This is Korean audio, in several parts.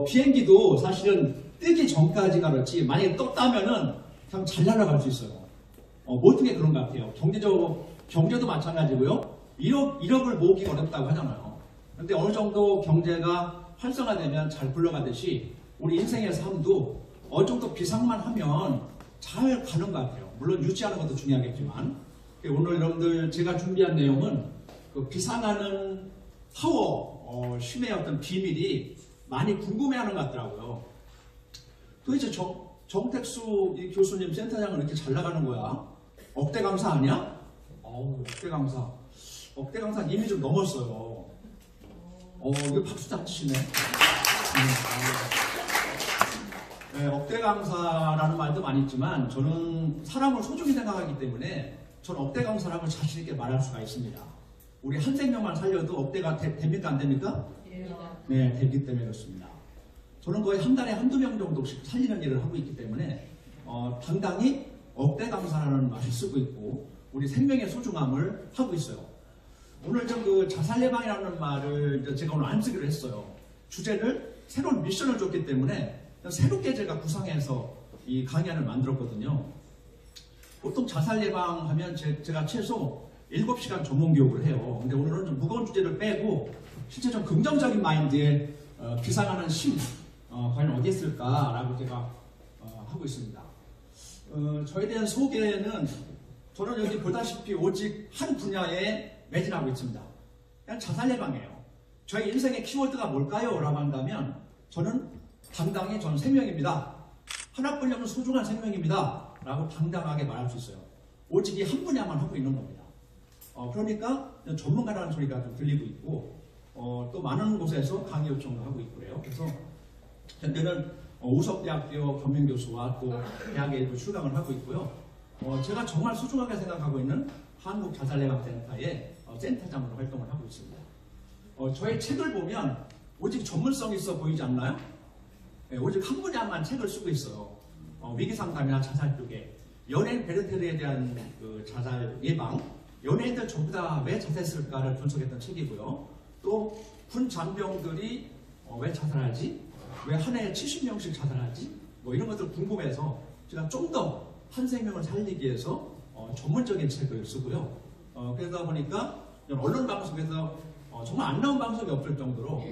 비행기도 사실은 뜨기 전까지가 그렇지 만약에 떴다면은 참 잘 날아갈 수 있어요. 모든 게 그런 것 같아요. 경제도 마찬가지고요. 1억을 모으기 어렵다고 하잖아요. 근데 어느 정도 경제가 활성화되면 잘 굴러가듯이 우리 인생의 삶도 어느 정도 비상만 하면 잘 가는 것 같아요. 물론 유지하는 것도 중요하겠지만 오늘 여러분들 제가 준비한 내용은 그 비상하는 파워, 쉼의 어떤 비밀이 많이 궁금해하는 것 같더라고요. 도대체 정택수 이 교수님 센터장은 이렇게 잘 나가는 거야? 억대 강사 아니야? 억대 강사. 억대 강사 이미 좀 넘었어요. 이거 박수도 안 치시네. 네, 억대 강사라는 말도 많이 있지만 저는 사람을 소중히 생각하기 때문에 저는 억대 강사라고 자신 있게 말할 수가 있습니다. 우리 한 생명만 살려도 억대가 됩니까 안 됩니까? 네, 되기 때문에 그렇습니다. 저는 거의 한 달에 한두 명 정도씩 살리는 일을 하고 있기 때문에 당당히 억대 강사라는 말을 쓰고 있고 우리 생명의 소중함을 하고 있어요. 오늘 좀 그 자살 예방이라는 말을 제가 오늘 안 쓰기로 했어요. 주제를 새로운 미션을 줬기 때문에 새롭게 제가 구상해서 이 강연을 만들었거든요. 보통 자살 예방하면 제가 최소 7시간 전문 교육을 해요. 근데 오늘은 좀 무거운 주제를 빼고 실제 좀 긍정적인 마인드에 비상하는 쉼 과연 어디 있을까라고 제가 하고 있습니다. 저에 대한 소개는 저는 여기 보다시피 오직 한 분야에 매진하고 있습니다. 그냥 자살 예방이에요. 저희 인생의 키워드가 뭘까요? 라고 한다면 저는 당당히 저는 생명입니다. 하나뿐이 없는 소중한 생명입니다. 라고 당당하게 말할 수 있어요. 오직 이 한 분야만 하고 있는 겁니다. 그러니까 전문가라는 소리가 좀 들리고 있고 또 많은 곳에서 강의 요청을 하고 있고 그래요. 그래서 현재는 우석대학교 겸임교수와 또 대학에 일부 출강을 하고 있고요. 제가 정말 소중하게 생각하고 있는 한국자살예방센터의 센터장으로 활동을 하고 있습니다. 저의 책을 보면 오직 전문성이 있어 보이지 않나요? 네, 오직 한 분야만 책을 쓰고 있어요. 위기상담이나 자살 쪽에 연예인 베르테르에 대한 그 자살 예방, 연예인들 전부 다 왜 자살했을까를 분석했던 책이고요. 또 군 장병들이 왜 자살하지? 왜 한 해에 70명씩 자살하지? 뭐 이런 것들 궁금해서 제가 좀 더 한 생명을 살리기 위해서 전문적인 책을 쓰고요. 그러다 보니까 언론 방송에서 정말 안 나온 방송이 없을 정도로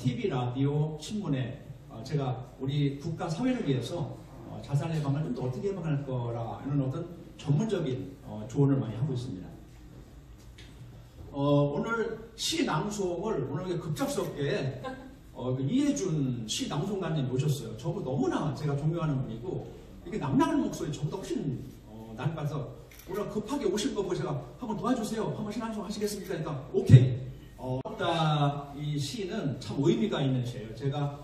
TV, 라디오, 신문에 제가 우리 국가 사회를 위해서 자살 예방을 좀 더 어떻게 예방할 거라 이런 어떤 전문적인 조언을 많이 하고 있습니다. 오늘 시 낭송을 오늘 급작스럽게 이해준 시 낭송가님 오셨어요. 저거 너무나 제가 존경하는 분이고 이게 남나는 목소리 저보다 훨씬 나빠서 오늘 급하게 오신 거 보고 제가 한번 도와주세요. 한번 시 낭송 하시겠습니까? 그러니까 오케이. 이 시는 참 의미가 있는 시예요. 제가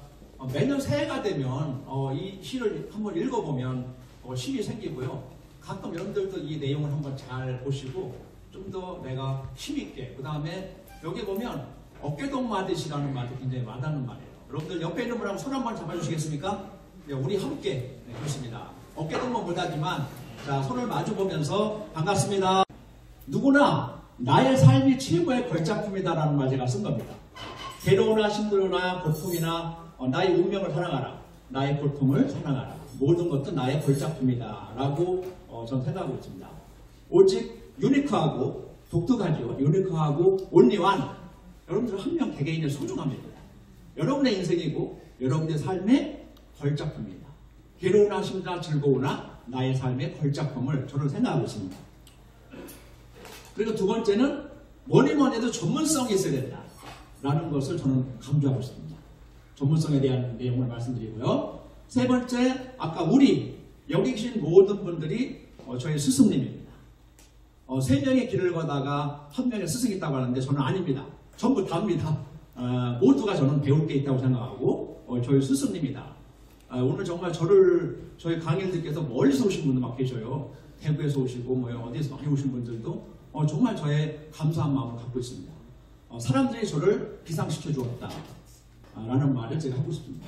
매년 새해가 되면 이 시를 한번 읽어보면 쉼이 생기고요. 가끔 여러분들도 이 내용을 한번 잘 보시고 좀 더 내가 힘있게 그 다음에 여기 보면 어깨동무하듯이라는 말도 굉장히 와닿는 말이에요. 여러분들 옆에 있는 분하고 손 한번 잡아주시겠습니까? 네, 우리 함께 그렇습니다. 어깨동무 못하지만 자 손을 마주보면서 반갑습니다. 누구나 나의 삶이 최고의 걸작품이다라는 말 제가 쓴 겁니다. 괴로우나 힘들거나 고통이나 나의 운명을 사랑하라. 나의 고통을 사랑하라. 모든 것도 나의 걸작품이다 라고 저는 생각하고 있습니다. 오직 유니크하고 독특하죠. 유니크하고 온리완. 여러분들 한 명 개개인의 소중함입니다. 여러분의 인생이고 여러분의 삶의 걸작품입니다. 괴로우나 힘들나 즐거우나 나의 삶의 걸작품을 저는 생각하고 있습니다. 그리고 두 번째는 뭐니 해도 전문성이 있어야 된다 라는 것을 저는 강조하고 있습니다. 전문성에 대한 내용을 말씀드리고요. 세 번째, 아까 우리 여기 계신 모든 분들이 저희 스승님입니다. 세 명의 길을 걷다가 한 명의 스승이 있다고 하는데 저는 아닙니다. 전부 다입니다. 모두가 저는 배울 게 있다고 생각하고 저희 스승님이다. 오늘 정말 저희 강의를 듣기 위해서 멀리서 오신 분들 막 계셔요. 대구에서 오시고 뭐 어디에서 많이 오신 분들도 정말 저의 감사한 마음을 갖고 있습니다. 사람들이 저를 비상시켜 주었다 라는 말을 제가 하고 싶습니다.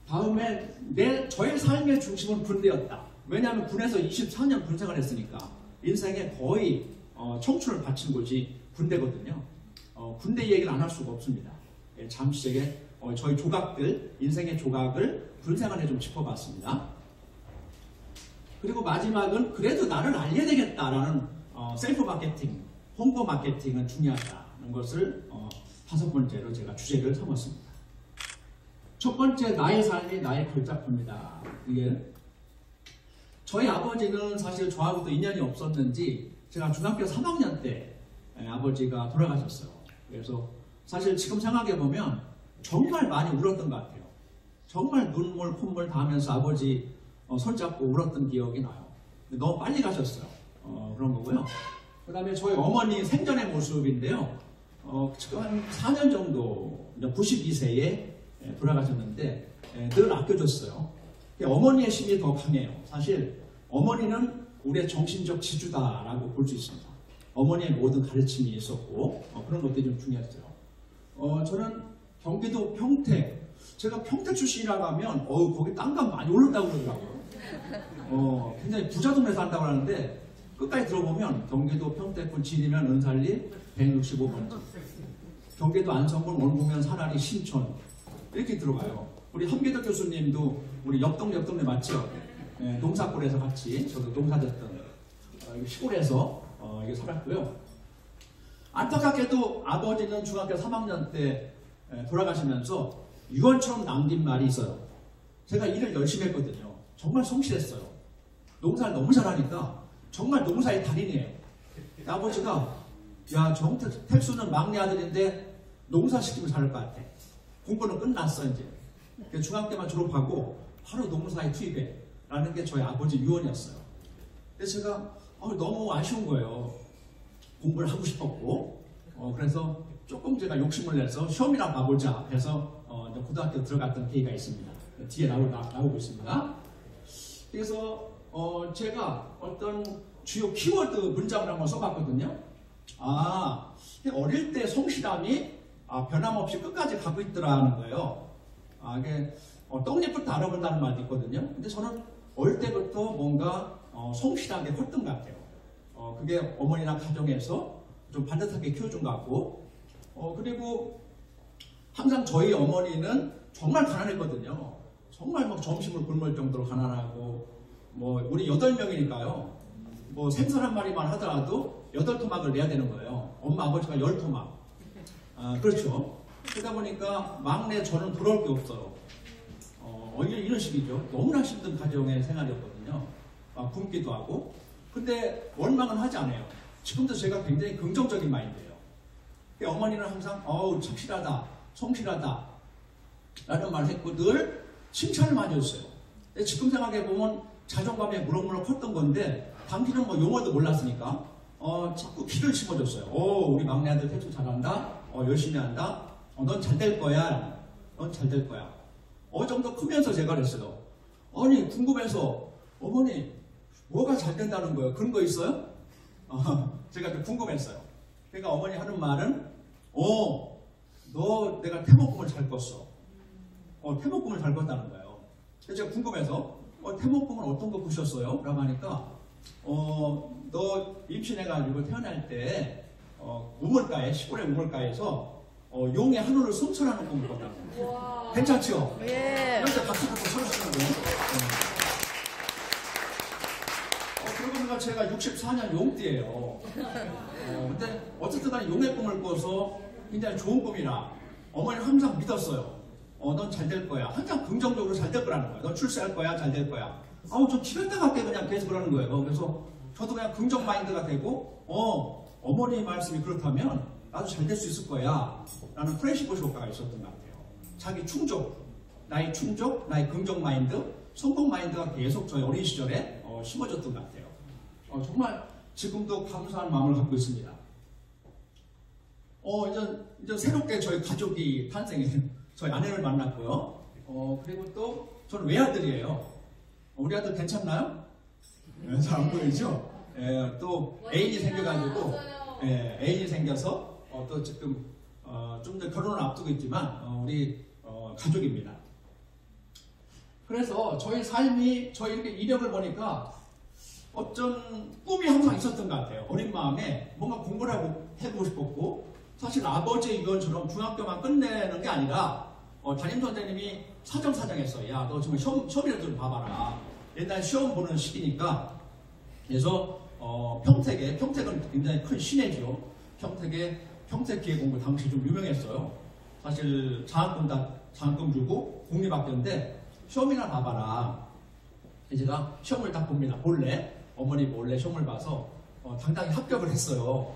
다음에 저의 삶의 중심은 군대였다. 왜냐하면 군에서 24년 군생활 했으니까 인생에 거의 청춘을 바친 곳이 군대거든요. 군대 얘기를 안 할 수가 없습니다. 잠시 제게 저희 조각들, 인생의 조각을 분생안에 좀 짚어봤습니다. 그리고 마지막은 그래도 나를 알려야 되겠다라는 셀프 마케팅, 홍보 마케팅은 중요하다는 것을 5번째로 제가 주제를 삼았습니다. 첫 번째, 나의 삶이 나의 걸작품이다. 이게 저희 아버지는 사실 저하고도 인연이 없었는지 제가 중학교 3학년 때 아버지가 돌아가셨어요. 그래서 사실 지금 생각해보면 정말 많이 울었던 것 같아요. 정말 눈물, 콧물 다 하면서 아버지 손잡고 울었던 기억이 나요. 너무 빨리 가셨어요. 그런 거고요. 그 다음에 저희 어머니 생전의 모습인데요. 지금 한 4년 정도, 92세에 돌아가셨는데 늘 아껴줬어요. 어머니의 힘이 더 강해요. 사실 어머니는 우리의 정신적 지주다라고 볼 수 있습니다. 어머니의 모든 가르침이 있었고 그런 것들이 좀 중요했어요. 저는 경기도 평택, 제가 평택 출신이라고 하면 거기 땅값 많이 오른다고 그러더라고요. 굉장히 부자 동네 산다고 하는데 끝까지 들어보면 경기도 평택군 진이면 은살리 165번지, 경기도 안성군 원구면 사나리 신촌 이렇게 들어가요. 우리 한기덕 교수님도 우리 옆동네 맞죠? 농사골에서 같이 저도 농사졌던 시골에서 이게 살았고요. 안타깝게도 아버지는 중학교 3학년 때 돌아가시면서 유언처럼 남긴 말이 있어요. 제가 일을 열심히 했거든요. 정말 성실했어요. 농사를 너무 잘하니까 정말 농사의 달인이에요. 아버지가 야, 정택수는 막내 아들인데 농사 시키면 잘할 것 같아. 공부는 끝났어 이제. 중학교 때만 졸업하고 바로 농사에 투입해 라는 게 저희 아버지 유언이었어요. 그래서 제가 너무 아쉬운 거예요. 공부를 하고 싶었고 그래서 조금 제가 욕심을 내서 시험이나 봐보자 해서 고등학교 들어갔던 계기가 있습니다. 뒤에 나오고 있습니다. 그래서 제가 어떤 주요 키워드 문장을 한번 써봤거든요. 어릴 때 성실함이 변함없이 끝까지 가고 있더라는 거예요. 이게 떡잎부터 알아본다는 말도 있거든요. 근데 저는 어릴 때부터 뭔가 성실하게 컸던 것 같아요. 그게 어머니나 가정에서 좀 반듯하게 키워준 것 같고 그리고 항상 저희 어머니는 정말 가난했거든요. 정말 막 점심을 굶을 정도로 가난하고 우리 8명이니까요. 생선 한 마리만 하더라도 8토막을 내야 되는 거예요. 엄마 아버지가 10토막. 그렇죠. 그러다 보니까 막내 저는 부러울 게 없어요. 이런 식이죠. 너무나 힘든 가정의 생활이었거든요. 굶기도 하고. 근데 원망은 하지 않아요. 지금도 제가 굉장히 긍정적인 마인드예요. 어머니는 항상 착실하다, 성실하다 라는 말을 했고 늘 칭찬을 많이 해줬어요. 지금 생각해보면 자존감에 무럭무럭 컸던 건데 당시는 용어도 몰랐으니까 자꾸 기를 심어줬어요. 우리 막내 아들 태수 잘한다, 열심히 한다, 넌 잘 될 거야, 넌 잘 될 거야. 정도 크면서 제가 그랬어요. 궁금해서 어머니 뭐가 잘 된다는 거예요? 그런 거 있어요? 제가 좀 궁금했어요. 그러니까 어머니 하는 말은 너 내가 태목금을 잘 껐어. 태목금을 잘 껐다는 거예요. 그래서 제가 궁금해서 태목금은 어떤 거 보셨어요? 라고 하니까 너 임신해가지고 태어날 때 우물가에, 시골의 우물가에서 용의 한우를 성천하는 꿈을 꿨다는 거예요. 괜찮죠? 예. 그래서 박수 받고 서주시는 거예요. 그러고 보니까 제가 64년 용띠예요. 근데 어쨌든 간에 용의 꿈을 꿔서 굉장히 좋은 꿈이라 어머니는 항상 믿었어요. 넌 잘 될 거야. 항상 긍정적으로 잘 될 거라는 거야. 넌 출세할 거야. 잘 될 거야. 저 기분 나갑게 그냥 계속 그러는 거예요. 그래서 저도 그냥 긍정 마인드가 되고 어머니 말씀이 그렇다면 나도 잘 될 수 있을 거야 라는 플래시보 효과가 있었던 것 같아요. 자기 충족, 나의 충족, 나의 긍정 마인드, 성공 마인드가 계속 저희 어린 시절에 심어졌던 것 같아요. 정말 지금도 감사한 마음을 갖고 있습니다. 이제 새롭게 저희 가족이 탄생해요. 저희 아내를 만났고요. 그리고 또 저는 외아들이에요. 우리 아들 괜찮나요? 잘 안 보이죠? 또 애인이 생겨가지고 애인이 생겨서 또 지금 좀 더 결혼을 앞두고 있지만 우리 가족입니다. 그래서 저희 삶이 저희 이렇게 이력을 보니까 어떤 꿈이 항상 있었던 것 같아요. 어린 마음에 뭔가 공부를 해보고 싶었고 사실 아버지의 유언처럼 중학교만 끝내는 게 아니라 담임 선생님이 사정사정했어. 야, 너 정말 시험이라도 좀 봐봐라. 옛날 시험 보는 시기니까. 그래서 평택은 굉장히 큰 시내죠. 평택기계공고 당시 좀 유명했어요. 사실 장학금 주고 공립학교인데 시험이나 봐봐라. 제가 시험을 딱 봅니다. 어머니 몰래 시험을 봐서 당당히 합격을 했어요.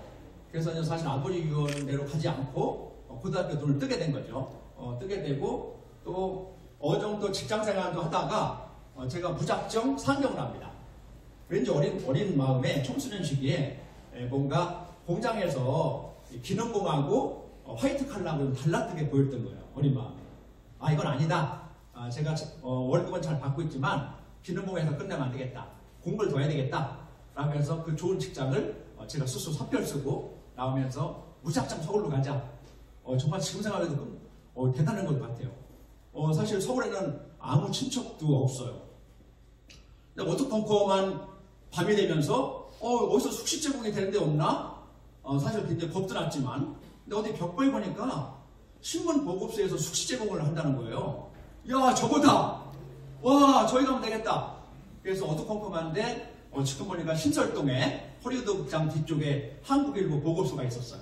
그래서 이제 사실 아버지 유언대로 가지 않고 고등학교 돈을 뜨게 된 거죠. 뜨게 되고 또 어느 정도 직장생활도 하다가 제가 무작정 상경을 합니다. 왠지 어린 마음에 청소년 시기에 뭔가 공장에서 기능공하고 화이트 칼라하고 달라뜨게 보였던 거예요. 어린 마음에. 아, 이건 아니다. 제가 월급은 잘 받고 있지만 기능공에서 끝내면 안 되겠다. 공부를 더 해야 되겠다. 라면서 그 좋은 직장을 제가 스스로 사표를 쓰고 나오면서 무작정 서울로 가자. 정말 지금 생각해도 대단한 것 같아요. 사실 서울에는 아무 친척도 없어요. 근데 어떡하고만 밤이 되면서 어디서 숙식 제공이 되는 데 없나? 사실 굉장히 겁도 났지만 근데 어디 벽보에 보니까 신문 보급소에서 숙식 제공을 한다는 거예요. 야, 저거다! 와, 저희 가면 되겠다. 그래서 어떡하고만데 지금 보니까 신설동에 허리우드 극장 뒤쪽에 한국일보 보급소가 있었어요.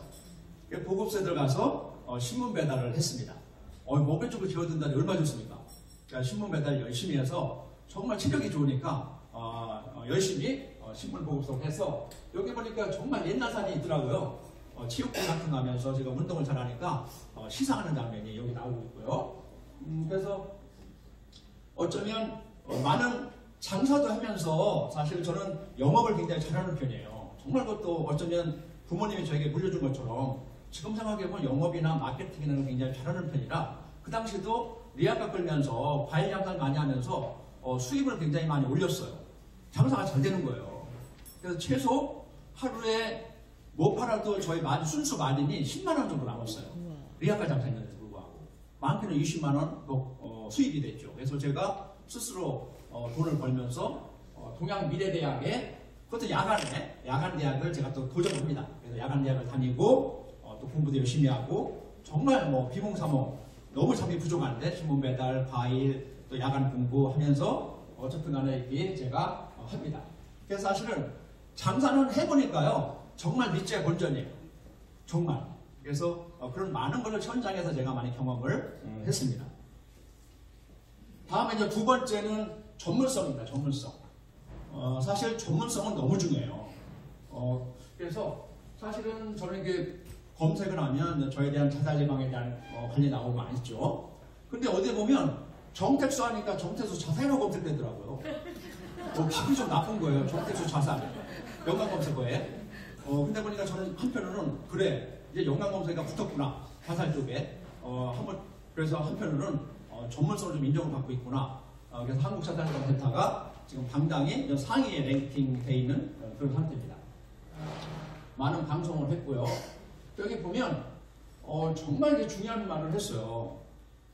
보급소에 들어가서 신문 배달을 했습니다. 목에 쪽으로 기어든다니 얼마나 좋습니까? 그러니까 신문 배달 열심히 해서 정말 체력이 좋으니까 열심히 신문 보급소를 해서 여기 보니까 정말 옛날 산이 있더라고요. 체육관 같은 거 하면서 제가 운동을 잘하니까 시상하는 장면이 여기 나오고 있고요. 그래서 어쩌면 많은 장사도 하면서 사실 저는 영업을 굉장히 잘하는 편이에요. 정말 그것도 어쩌면 부모님이 저에게 물려준 것처럼 지금 생각해보면 영업이나 마케팅이나 굉장히 잘하는 편이라 그 당시도 리아카 끌면서 과일 장사를 많이 하면서 수입을 굉장히 많이 올렸어요. 장사가 잘 되는 거예요. 그래서 최소 하루에 못 팔아도 저희 순수 마진이 10만원 정도 남았어요. 리아카 장사했는데도 불구하고. 많게는 20만원 수입이 됐죠. 그래서 제가 스스로 돈을 벌면서 동양미래대학에 그것도 야간대학을 제가 또 도전합니다. 그래서 야간대학을 다니고 또 공부도 열심히 하고 정말 비몽사몽 너무 잠이 부족한데 신문 배달, 과일, 또 야간 공부하면서 어쨌든 간에 이렇게 제가 합니다. 그래서 사실은 장사는 해보니까요 정말 밑지의 본전이에요. 정말. 그래서 그런 많은 것을 현장에서 제가 많이 경험을 했습니다. 다음에 이제 두 번째는 전문성입니다. 전문성. 사실 전문성은 너무 중요해요. 그래서 사실은 저는 이게 검색을 하면 저에 대한 자살 예방에 대한 관리 나오고 많이 있죠. 근데 어디 보면 정택수 하니까 정택수 자살이라고 검색되더라고요. 기분이 좀 나쁜 거예요. 정택수 자살. 연관검색어에. 근데 보니까 저는 한편으로는 그래 이제 연관검색어가 붙었구나. 자살 쪽에. 그래서 한편으로는 전문성을 좀 인정을 받고 있구나. 그래서 한국자살예방 센터가 지금 당당히 상위에 랭킹되어 있는 그런 상태입니다. 많은 방송을 했고요. 여기 보면 정말 이게 중요한 말을 했어요.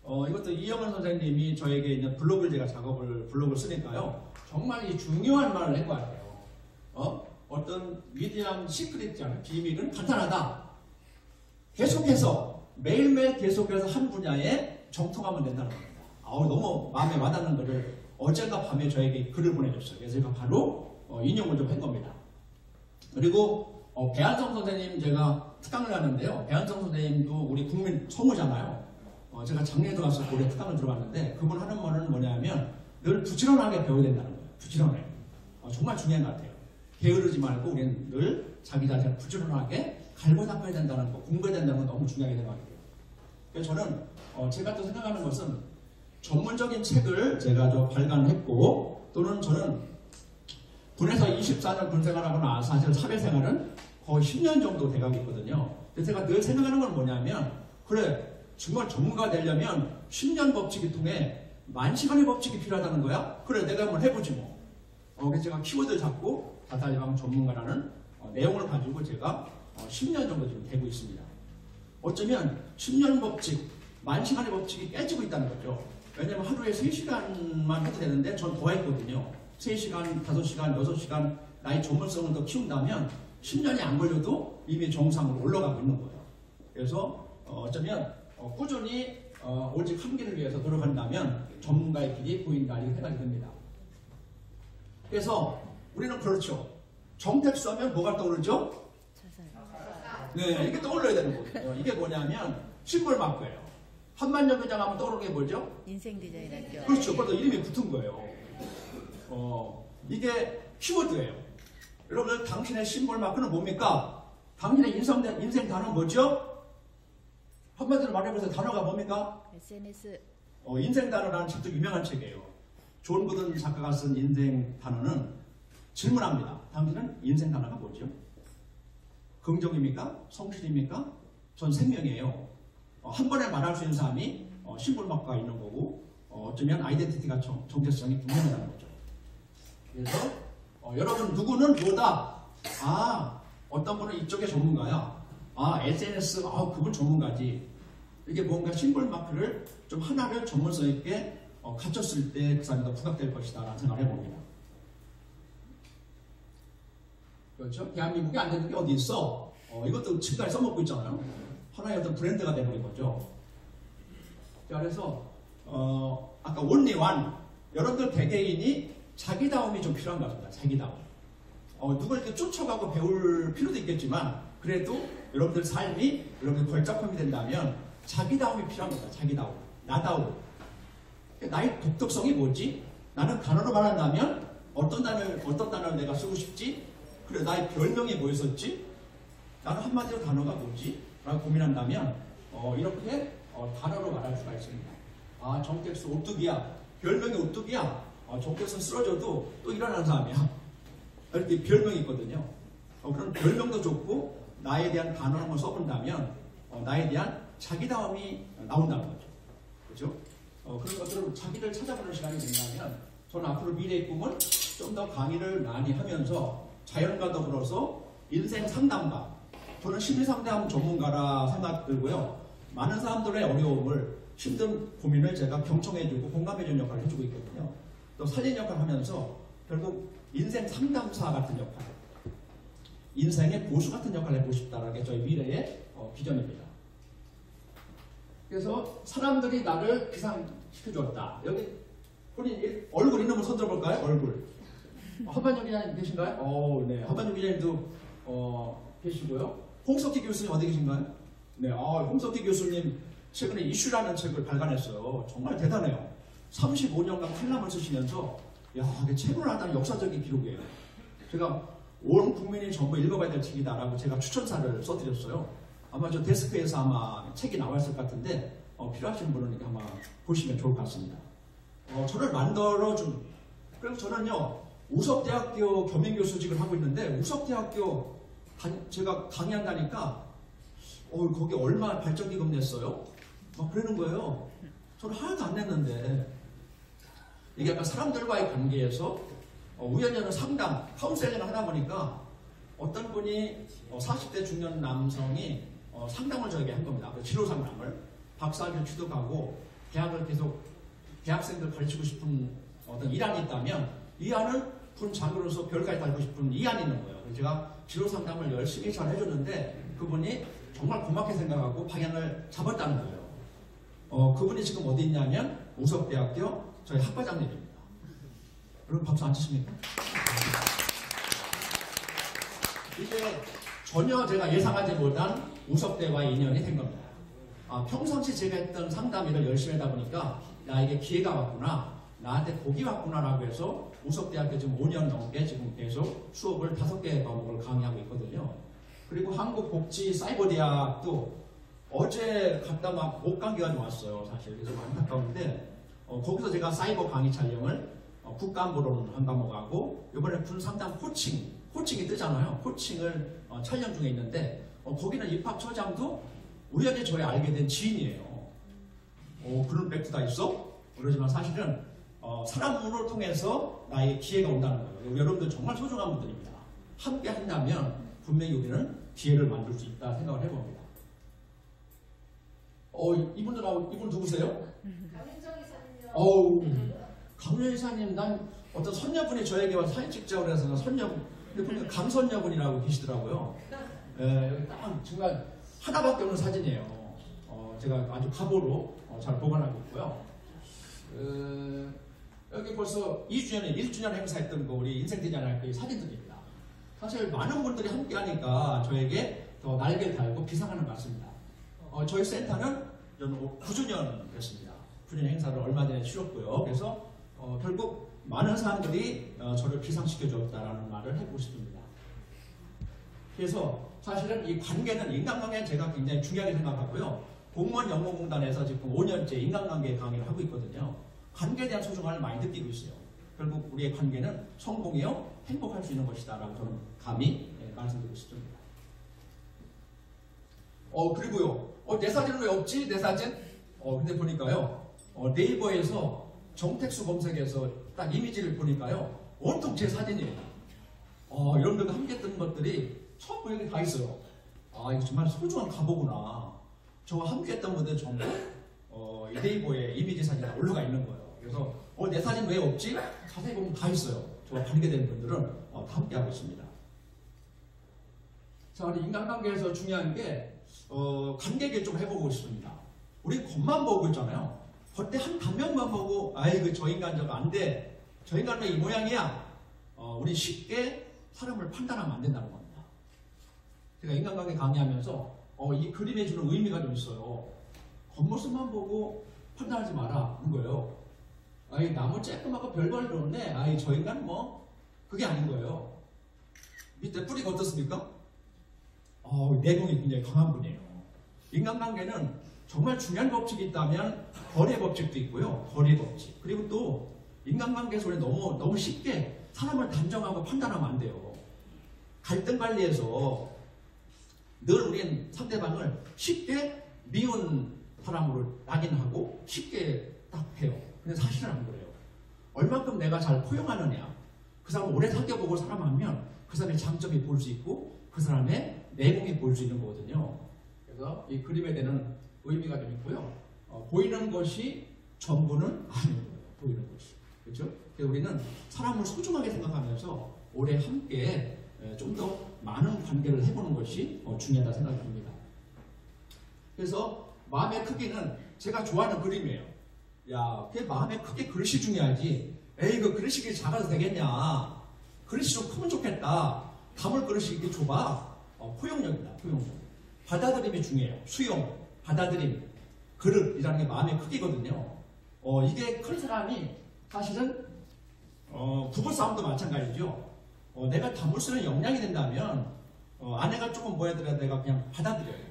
이것도 이영은 선생님이 저에게 이제 블로그를 쓰니까요. 정말 이 중요한 말을 한 것 같아요. 어떤 위대한 시크릿, 비밀은 간단하다. 계속해서 매일매일 계속해서 한 분야에 정통하면 된다는 겁니다. 너무 마음에 와닿는 것을 어젠가 밤에 저에게 글을 보내줬어요. 그래서 제가 바로 인용을 좀 한 겁니다. 그리고 배한성 선생님 제가 특강을 하는데요. 배한성 선생님도 우리 국민 성우잖아요. 제가 작년에도 가서 올해 특강을 들어봤는데 그분 하는 말은 뭐냐면 늘 부지런하게 배워야 된다는 거예요. 부지런해. 정말 중요한 것 같아요. 게으르지 말고 우리는 늘 자기 자신을 부지런하게 갈고 닦아야 된다는 거, 공부해야 된다는 건 너무 중요하게 생각해요. 그래서 저는 제가 또 생각하는 것은 전문적인 책을 제가 좀 발간했고 또는 저는 군에서 24년 군생활하고 나서 사실 사회생활은 거의 10년 정도 돼가고 있거든요. 그래서 제가 늘 생각하는 건 뭐냐면 그래 정말 전문가가 되려면 10년 법칙이 통해 10,000시간의 법칙이 필요하다는 거야? 그래 내가 한번 해보지 뭐. 그래서 제가 키워드를 잡고 자살 예방 전문가라는 내용을 가지고 제가 10년 정도 지금 되고 있습니다. 어쩌면 10년 법칙, 10,000시간의 법칙이 깨지고 있다는 거죠. 왜냐면 하루에 3시간만 해도 되는데 전 더 했거든요. 3시간, 5시간, 6시간 나의 전문성을 더 키운다면 10년이 안 걸려도 이미 정상으로 올라가고 있는 거예요. 그래서 어쩌면 꾸준히 오직 한 길을 위해서 노력한다면 전문가의 길이 보인다 이렇게 생각이 듭니다. 그래서 우리는 그렇죠. 정택수 하면 뭐가 떠오르죠? 네, 이게 떠올라야 되는 거예요. 이게 뭐냐면 심벌 마크예요. 한만년 회장 하면 떠오르는 게 뭐죠? 인생 디자인 학교. 그렇죠. 그래서 이름이 붙은 거예요. 이게 키워드예요. 여러분들 당신의 심벌 마크는 뭡니까? 당신의 인생 단어는 뭐죠? 한마디로 말해보세요. 단어가 뭡니까? SNS. 인생 단어라는 책도 유명한 책이에요. 존 구든 작가가 쓴 인생 단어는 질문합니다. 당신은 인생 단어가 뭐죠? 긍정입니까? 성실입니까? 전 생명이에요. 한 번에 말할 수 있는 사람이 심볼마크가 있는 거고 어쩌면 아이덴티티가 정체성이 분명하다는 거죠. 그래서 여러분 누구는 뭐다? 어떤 분은 이쪽에 전문가야. SNS 그분 전문가지. 이게 뭔가 심볼마크를 좀 하나를 전문성 있게 갖췄을 때 그 사람이 더 부각될 것이다 라는 생각을 해봅니다. 그렇죠? 대한민국에 안 되는 게 어디 있어? 이것도 지금까지 써먹고 있잖아요. 하나의 어떤 브랜드가 되버린 거죠. 자, 그래서 아까 온리완 여러분들 개개인이 자기다움이 좀 필요한 것 같습니다. 자기다움. 누굴 이렇게 쫓아가고 배울 필요도 있겠지만 그래도 여러분들 삶이 여러분들 걸작품이 된다면 자기다움이 필요한 겁니다. 자기다움. 나다움. 나의 독특성이 뭐지? 나는 단어로 말한다면 어떤 단어를 내가 쓰고 싶지? 그래 나의 별명이 뭐였었지? 나는 한마디로 단어가 뭐지? 라고 고민한다면 이렇게 단어로 말할 수가 있습니다. 정택수 오뚜기야. 별명이 오뚜기야. 정택수 쓰러져도 또 일어나는 사람이야. 이렇게 별명이 있거든요. 그런 별명도 좋고 나에 대한 단어 한번 써본다면 나에 대한 자기다움이 나온다는 거죠. 그렇죠? 그런 것들을 자기를 찾아보는 시간이 된다면 저는 앞으로 미래의 꿈은 좀 더 강의를 많이 하면서 자연과 더불어서 인생 상담가, 저는 심리상담 전문가라 생각 들고요. 많은 사람들의 어려움을, 힘든 고민을 제가 경청해주고 공감해주는 역할을 해주고 있거든요. 또 살린 역할을 하면서 결국 인생 상담사 같은 역할, 인생의 보수 같은 역할을 해보고 싶다는 게 저희 미래의 비전입니다. 그래서 사람들이 나를 기상시켜주었다. 여기 본인 얼굴 있는 분 손 들어볼까요? 얼굴. 한반영 기자님 계신가요? 네. 한반영 기자님도 계시고요. 홍석희 교수님 어디 계신가요? 네. 홍석희 교수님 최근에 이슈라는 책을 발간했어요. 정말 대단해요. 35년간 칼럼을 쓰시면서 이게 책을 하다는 역사적인 기록이에요. 제가 온 국민이 전부 읽어봐야 될 책이다라고 제가 추천사를 써드렸어요. 아마 저 데스크에서 아마 책이 나왔을 것 같은데 필요하신 분은 이렇게 한번 보시면 좋을 것 같습니다. 저를 만들어준, 그래서 저는요 우석대학교 겸임교수직을 하고 있는데 우석대학교 제가 강의한다니까 거기 얼마 발전기금 냈어요? 막 그러는 거예요. 저는 하나도 안 냈는데 이게 약간 사람들과의 관계에서 우연히 하는 상담, 카운셀링을 하다 보니까 어떤 분이 40대 중년 남성이 상담을 저에게 한 겁니다. 치료 상담을. 박사학위를 취득하고 대학을 계속 대학생들 가르치고 싶은 어떤 일안이 있다면 이 안은 분장으로서 별까지 달고 싶은 이 안이 있는 거예요. 제가 치료 상담을 열심히 잘 해줬는데 그분이 정말 고맙게 생각하고 방향을 잡았다는 거예요. 그분이 지금 어디 있냐면 우석대학교 저희 학과장님입니다. 여러분 박수 안 치십니까? 이게 전혀 제가 예상하지 못한 우석대와의 인연이 된 겁니다. 평상시 제가 했던 상담 일을 열심히 하다 보니까 나에게 기회가 왔구나, 나한테 복이 왔구나라고 해서 우석대학교 지금 5년 넘게 지금 계속 수업을 5개 과목을 강의하고 있거든요. 그리고 한국복지사이버대학도 어제 갔다 막 못 간 기간이 왔어요. 사실 그래서 안타까운데 거기서 제가 사이버 강의 촬영을 국가안보론 한 과목하고 이번에 군상담 코칭이 뜨잖아요. 코칭을 촬영 중에 있는데 거기는 입학처장도 우연히 저희 알게 된 지인이에요. 그런 팩트가 있어? 그러지만 사실은 사람을 통해서 나에게 기회가 온다는 거예요. 여러분들 정말 소중한 분들입니다. 함께 한다면 분명히 우리는 기회를 만들 수 있다 생각을 해봅니다. 이분 누구세요? 강윤정 이사님요. 강윤정 이사님, 난 어떤 선녀분이 저에게 와서 사진 찍자고 해서 선녀분, 근데 강선녀분이라고 계시더라고요. 여기 딱 정말 하나밖에 없는 사진이에요. 제가 아주 가보로 잘 보관하고 있고요. 여기 벌써 2주년에 1주년 행사했던 거 우리 인생 디자인할 때 사진들입니다. 사실 많은 분들이 함께 하니까 저에게 더 날개를 달고 비상하는 것 같습니다. 저희 센터는 9주년 됐습니다. 9주년 행사를 얼마 전에 치렀고요. 그래서 결국 많은 사람들이 저를 비상시켜줬다라는 말을 해보고 싶습니다. 그래서 사실은 이 관계는 인간관계는 제가 굉장히 중요하게 생각하고요. 공무원 연구공단에서 지금 5년째 인간관계 강의를 하고 있거든요. 관계에 대한 소중함을 많이 느끼고 있어요. 결국 우리의 관계는 성공이요 행복할 수 있는 것이다 라고 저는 감히 말씀드리고 싶습니다. 그리고요 내 사진은 왜 없지? 내 사진? 근데 보니까요 네이버에서 정택수 검색해서 딱 이미지를 보니까요 온통 제 사진이에요. 여러분들과 함께 했던 것들이 전부 여기 다 있어요. 이거 정말 소중한 가보구나. 저와 함께 했던 분들 전부 이 네이버에 이미지 사진이 올라가 있는 거예요. 그래서 내 사진 왜 없지? 자세히 보면 다 있어요. 저와 관계된 분들은 다 함께하고 있습니다. 자, 우리 인간관계에서 중요한 게 관계 얘기를 좀 해보고 싶습니다. 우리 겉만 보고 있잖아요. 겉에 한 단면만 보고 아이고 저 인간 저거 안 돼. 저 인간 왜 이 모양이야? 우리 쉽게 사람을 판단하면 안 된다는 겁니다. 제가 인간관계 강의하면서 이 그림에 주는 의미가 좀 있어요. 겉모습만 보고 판단하지 마라 는 거예요. 나무 쬐끔하고 별걸 좋은데 저 인간 뭐 그게 아닌 거예요. 밑에 뿌리가 어떻습니까? 내공이 굉장히 강한 분이에요. 인간관계는 정말 중요한 법칙이 있다면 거래 법칙도 있고요. 거래 법칙. 그리고 또 인간관계에서 우리 너무 쉽게 사람을 단정하고 판단하면 안 돼요. 갈등 관리에서 늘 우리는 상대방을 쉽게 미운 사람으로 낙인하고 쉽게 딱 해요. 근데 사실은 안 그래요. 얼만큼 내가 잘 포용하느냐. 그 사람을 오래 사귀어보고 사람하면 그 사람의 장점이 볼 수 있고 그 사람의 내공이 볼 수 있는 거거든요. 그래서 이 그림에 대한 의미가 좀 있고요. 보이는 것이 전부는 아닌 거예요. 보이는 것이. 그렇죠? 그래서 우리는 사람을 소중하게 생각하면서 오래 함께 좀 더 많은 관계를 해보는 것이 중요하다 생각합니다. 그래서 마음의 크기는 제가 좋아하는 그림이에요. 그게 마음의 크기 그릇이 중요하지. 그 그릇이 작아도 되겠냐. 그릇이 좀 크면 좋겠다. 담을 그릇이 이렇게 좁아. 포용력이다. 포용력. 받아들임이 중요해요. 수용, 받아들임, 그릇이라는 게 마음의 크기거든요. 이게 큰 사람이 사실은 부부싸움도 마찬가지죠. 내가 담을 수 있는 역량이 된다면 아내가 조금 뭐해더라도 내가 그냥 받아들여요.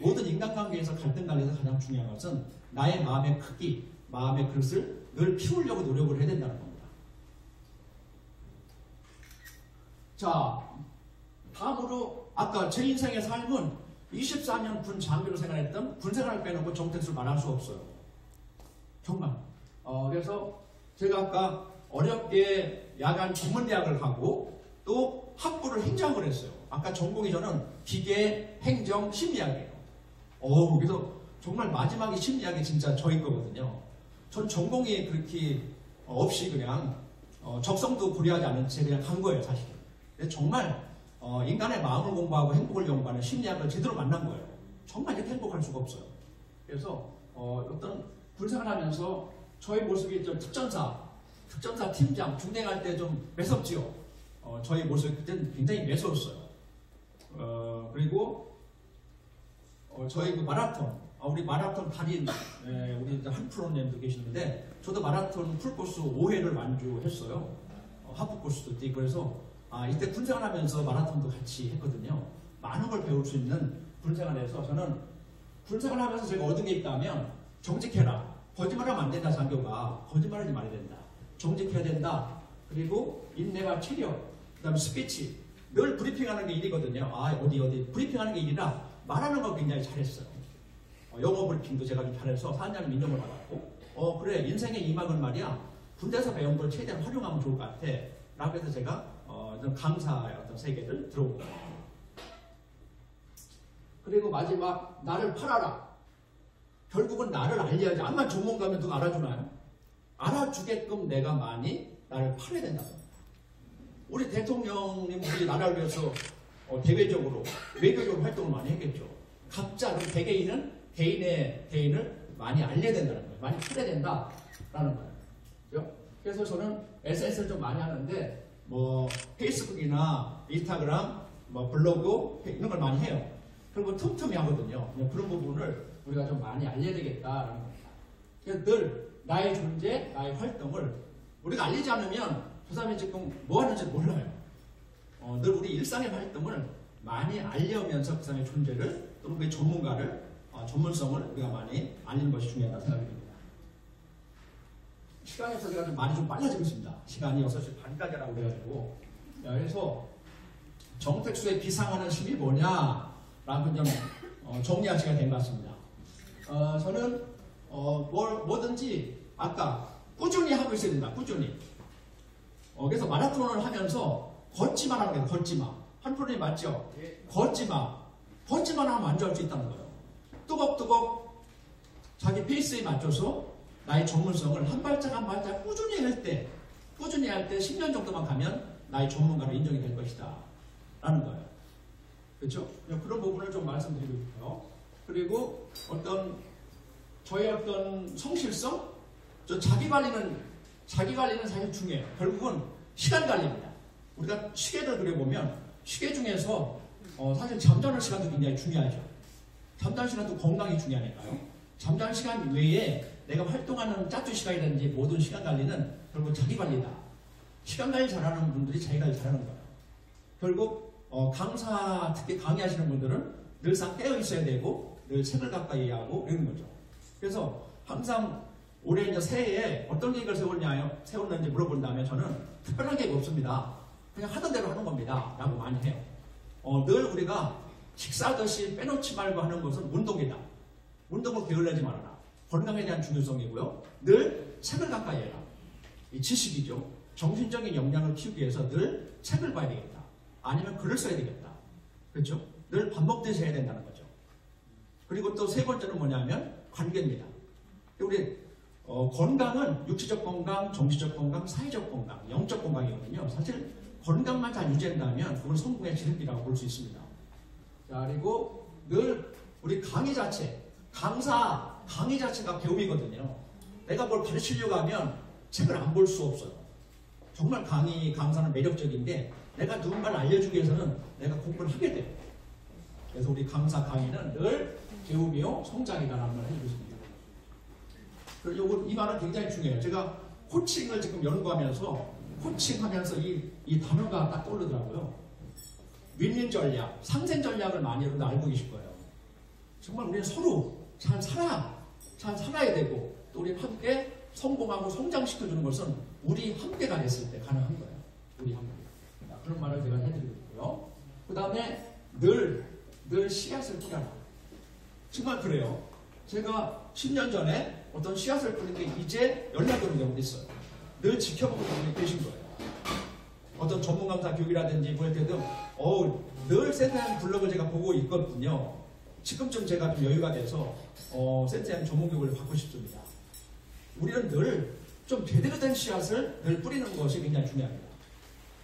모든 인간관계에서 갈등 관리에서 가장 중요한 것은 나의 마음의 크기, 마음의 그릇을 늘 키우려고 노력을 해야 된다는 겁니다. 자, 다음으로 아까 제 인생의 삶은 24년 군 장교로 생활했던 군 생활을 빼놓고 정택수를 말할 수 없어요. 정말. 그래서 제가 아까 어렵게 야간 전문대학을 가고 또 학부를 행정을 했어요. 아까 전공이 저는 기계, 행정, 심리학이에요. 그래서 정말 마지막에 심리학이 진짜 저희 거거든요. 전 전공이 그렇게 없이 그냥 적성도 고려하지 않은 채 그냥 간 거예요, 사실. 근데 정말 인간의 마음을 공부하고 행복을 연구하는 심리학을 제대로 만난 거예요. 정말 이렇게 행복할 수가 없어요. 그래서 어떤 군생활 하면서 저의 모습이 좀 특전사 팀장, 중대할 때 좀 매섭지요. 저희 모습이 그때는 굉장히 매서웠어요. 그리고 저희 그 마라톤, 우리 마라톤 달인, 우리 한 프로님도 계시는데 저도 마라톤 풀코스 5회를 완주했어요. 하프 코스도 뛰고 그래서 이때 군생활하면서 마라톤도 같이 했거든요. 많은 걸 배울 수 있는 군생활에서 저는 군생활하면서 제가 얻은 게 있다면 정직해라. 거짓말하면 안 된다. 장교가 거짓말하지 말아야 된다. 정직해야 된다. 그리고 인내와 체력, 그다음에 스피치. 늘 브리핑하는 게 일이거든요. 어디 브리핑하는 게 일이라 말하는 거 굉장히 잘했어요. 영어 브리핑도 제가 좀 잘해서 사장님 인정을 받았고 그래 인생의 이막은 말이야 군대에서 배운 걸 최대한 활용하면 좋을 것 같아 라고 해서 제가 강사의 어떤 세계를 들어온 거예요. 그리고 마지막 나를 팔아라. 결국은 나를 알려야지. 암만 전문가면 누가 알아주나요? 알아주게끔 내가 많이 나를 팔아야 된다. 우리 대통령님 우리 나라를 위해서 대외적으로 외교적으로 활동을 많이 했겠죠. 각자 개개인은 개인을 많이 알려야 된다는 거예요. 많이 팔아야 된다라는 거예요. 그죠? 그래서 저는 SNS를 좀 많이 하는데 뭐 페이스북이나 인스타그램, 뭐 블로그 이런 걸 많이 해요. 그리고 틈틈이 하거든요. 그런 부분을 우리가 좀 많이 알려야 되겠다라는 겁니다. 그래서 늘 나의 존재, 나의 활동을 우리가 알리지 않으면 그 사람이 지금 뭐 하는지 몰라요. 늘 우리 일상의 활동을 많이 알려면서 그 사람의 존재를 또는 그 전문가를 전문성을 우리가 많이 알리는 것이 중요하다고 생각이 듭니다. 시간이 없어서 제가 좀 많이 좀 빨라지고 있습니다. 시간이 6시 반까지라고 그래가지고. 그래서 정택수의 비상하는 힘이 뭐냐라고 좀 정리할 시간이 된 것 같습니다. 저는 뭐든지 아까 꾸준히 하고 있어야 된다. 꾸준히. 그래서 마라톤을 하면서 걷지만 하는 거예요. 걷지마. 한 프로님 맞죠? 걷지마. 걷지만 하면 만족할 수 있다는 거예요. 뚜벅뚜벅 자기 페이스에 맞춰서 나의 전문성을 한 발짝 한 발짝 꾸준히 할 때 10년 정도만 가면 나의 전문가로 인정이 될 것이다 라는 거예요. 그렇죠? 그런 부분을 좀 말씀드리고 싶어요. 그리고 저의 어떤 성실성? 자기 관리는 사실 중요해요. 결국은 시간 관리입니다. 우리가 시계를 그려보면 시계 중에서 사실 잠자는 시간도 굉장히 중요하죠. 잠자는 시간도 건강이 중요하니까요. 잠자는 시간 외에 내가 활동하는 짝퉁 시간이라든지 모든 시간 관리는 결국 자기 관리다. 시간 관리 잘하는 분들이 자기 관리 잘하는 거예요. 결국 강사, 특히 강의하시는 분들은 늘상 깨어 있어야 되고 늘 책을 가까이 하고 이런 거죠. 그래서 항상 올해 이제 새해에 어떤 계획을 세웠는지 물어본다면 저는 특별한 계획 없습니다. 그냥 하던 대로 하는 겁니다. 라고 많이 해요. 늘 우리가 식사하듯이 빼놓지 말고 하는 것은 운동이다. 운동을 게을르지 말아라. 건강에 대한 중요성이고요. 늘 책을 가까이 해라. 이 지식이죠. 정신적인 역량을 키우기 위해서 늘 책을 봐야 되겠다. 아니면 글을 써야 되겠다. 그렇죠? 늘 밥 먹듯이 해야 된다는 거죠. 그리고 또 세 번째는 뭐냐면 관계입니다. 우리 건강은 육체적 건강, 정신적 건강, 사회적 건강, 영적 건강이거든요. 사실 건강만 잘 유지한다면 그건 성공의 지름길이라고 볼 수 있습니다. 자, 그리고 늘 우리 강의 자체, 강의 자체가 배움이거든요. 내가 뭘 가르치려고 하면 책을 안 볼 수 없어요. 정말 강사는 매력적인데 내가 누군가를 알려주기 위해서는 내가 공부를 하게 돼요. 그래서 우리 강의는 늘 배움이요 성장이다라는 걸 해주고 있습니다. 이 말은 굉장히 중요해요. 제가 코칭을 지금 연구하면서 코칭하면서 이 단어가 딱 떠오르더라고요. 윈윈 전략, 상생 전략을 많이 여러분들 알고 계실 거예요. 정말 우리는 서로 잘 살아야 되고 또 우리 함께 성공하고 성장시켜주는 것은 우리 함께가 됐을 때 가능한 거예요. 우리 함께. 그런 말을 제가 해드리고 있고요. 그 다음에 늘 씨앗을 뿌려라. 정말 그래요. 제가 10년 전에 어떤 씨앗을 뿌리는데 이제 연락이 오는 경우도 있어요. 늘 지켜보고 계신 거예요. 어떤 전문 강사 교육이라든지 뭐 할 때도 늘 센터장 블로그를 제가 보고 있거든요. 지금쯤 제가 좀 여유가 돼서 센터장 전문 교육을 받고 싶습니다. 우리는 늘 좀 제대로 된 씨앗을 늘 뿌리는 것이 굉장히 중요합니다.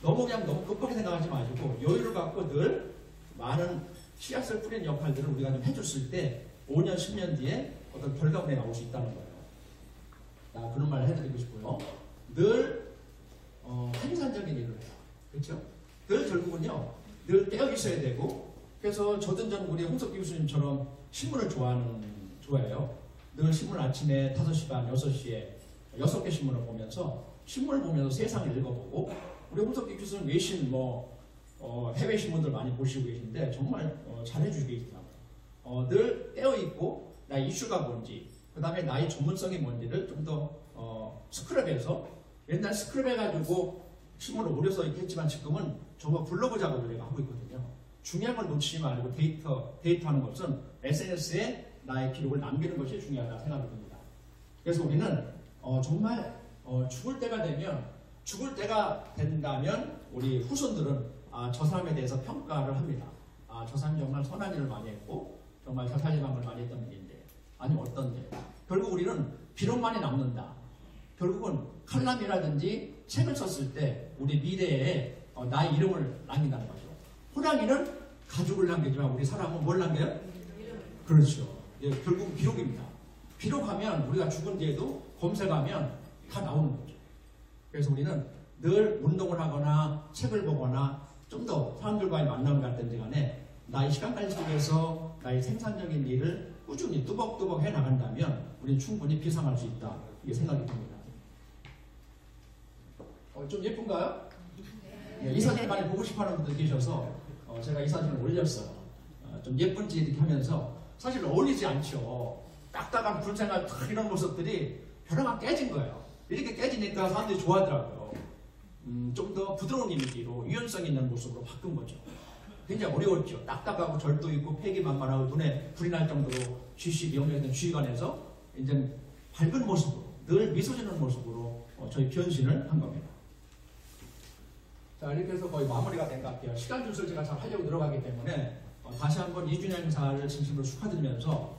너무 급하게 생각하지 마시고 여유를 갖고 늘 많은 씨앗을 뿌리는 역할들을 우리가 좀 해줬을 때 5년, 10년 뒤에 어떤 결과물이 나올 수 있다는 거예요. 그런 말을 해드리고 싶고요. 늘 생산적인 일을 해요. 그렇죠? 늘 결국은요. 늘 깨어 있어야 되고 그래서 저든 우리 홍석기 교수님처럼 신문을 좋아해요. 늘 신문 아침에 5시 반, 6시에 6개 신문을 보면서 신문을 보면서 세상을 읽어보고 우리 홍석기 교수는 외신 해외 신문들 많이 보시고 계신데 정말 잘해주시고 있더라고요. 늘 깨어있고 나의 이슈가 뭔지 그 다음에 나의 전문성이 뭔지를 좀 더 스크랩해서 옛날 스크랩해가지고 신문을 오래 써 있겠지만 지금은 정말 블로그 작업을 내가 하고 있거든요. 중요한 걸 놓치지 말고 데이트하는 것은 SNS에 나의 기록을 남기는 것이 중요하다 생각이 듭니다. 그래서 우리는 정말 죽을 때가 된다면 우리 후손들은 저 사람에 대해서 평가를 합니다. 저 사람이 정말 선한 일을 많이 했고 정말 자살예방을 많이 했던 분인데 아니면 어떤데 결국 우리는 기록만이 남는다. 결국은 칼럼이라든지 책을 썼을 때 우리 미래에 나의 이름을 남긴다는 거죠. 호랑이는 가죽을 남기지만 우리 사람은 뭘 남겨요? 그렇죠. 결국 기록입니다. 기록하면 우리가 죽은 뒤에도 검색하면 다 나오는 거죠. 그래서 우리는 늘 운동을 하거나 책을 보거나 좀 더 사람들과의 만남을 갖든지 간에 나의 시간관리 속에서 나의 생산적인 일을 꾸준히 뚜벅뚜벅 해나간다면 우리는 충분히 비상할 수 있다. 이게 생각이 듭니다. 좀 예쁜가요? 네, 이 사진 많이 보고 싶어하는 분들 계셔서 제가 이 사진을 올렸어요. 좀 예쁜지 이렇게 하면서 사실 어울리지 않죠. 딱딱한 불생활 이런 모습들이 벼랑가 깨진 거예요. 이렇게 깨지니까 사람들이 좋아하더라고요. 좀 더 부드러운 이미지로 유연성 있는 모습으로 바꾼 거죠. 굉장히 어려웠죠. 딱딱하고 절도 있고 폐기만만하고 눈에 불이 날 정도로 GC 명령된 주의관에서 이제 밝은 모습으로 늘 미소 짓는 모습으로 저희 변신을 한 겁니다. 자, 이렇게 해서 거의 마무리가 된 것 같아요. 시간 준수를 제가 잘 하려고 들어가기 때문에 다시 한번 2주년 행사를 진심으로 축하드리면서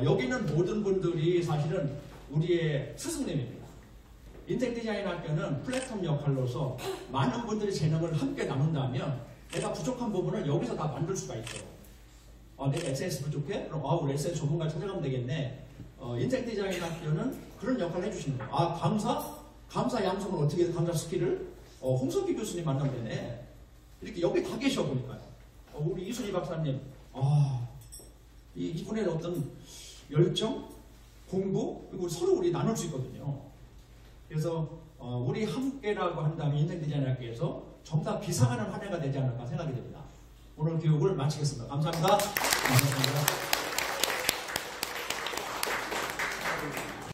여기는 모든 분들이 사실은 우리의 스승님입니다. 인생 디자인 학교는 플랫폼 역할로서 많은 분들이 재능을 함께 나눈다면 내가 부족한 부분을 여기서 다 만들 수가 있죠. 내가 SNS 부족해? 그럼 우리 SNS 전문가 찾아가면 되겠네. 인생 디자인 학교는 그런 역할을 해주시는 거예요. 감사 양성을 어떻게 해서 감사 스킬을 홍석기 교수님 만나면 되네. 이렇게 여기 다 계셔 보니까요. 우리 이순희 박사님, 이분의 어떤 열정, 공부, 그리고 서로 우리 나눌 수 있거든요. 그래서 우리 함께라고 한다면 인생 디자인 학교에서 전부 다 비상하는 한 해가 되지 않을까 생각이 됩니다. 오늘 교육을 마치겠습니다. 감사합니다. 감사합니다.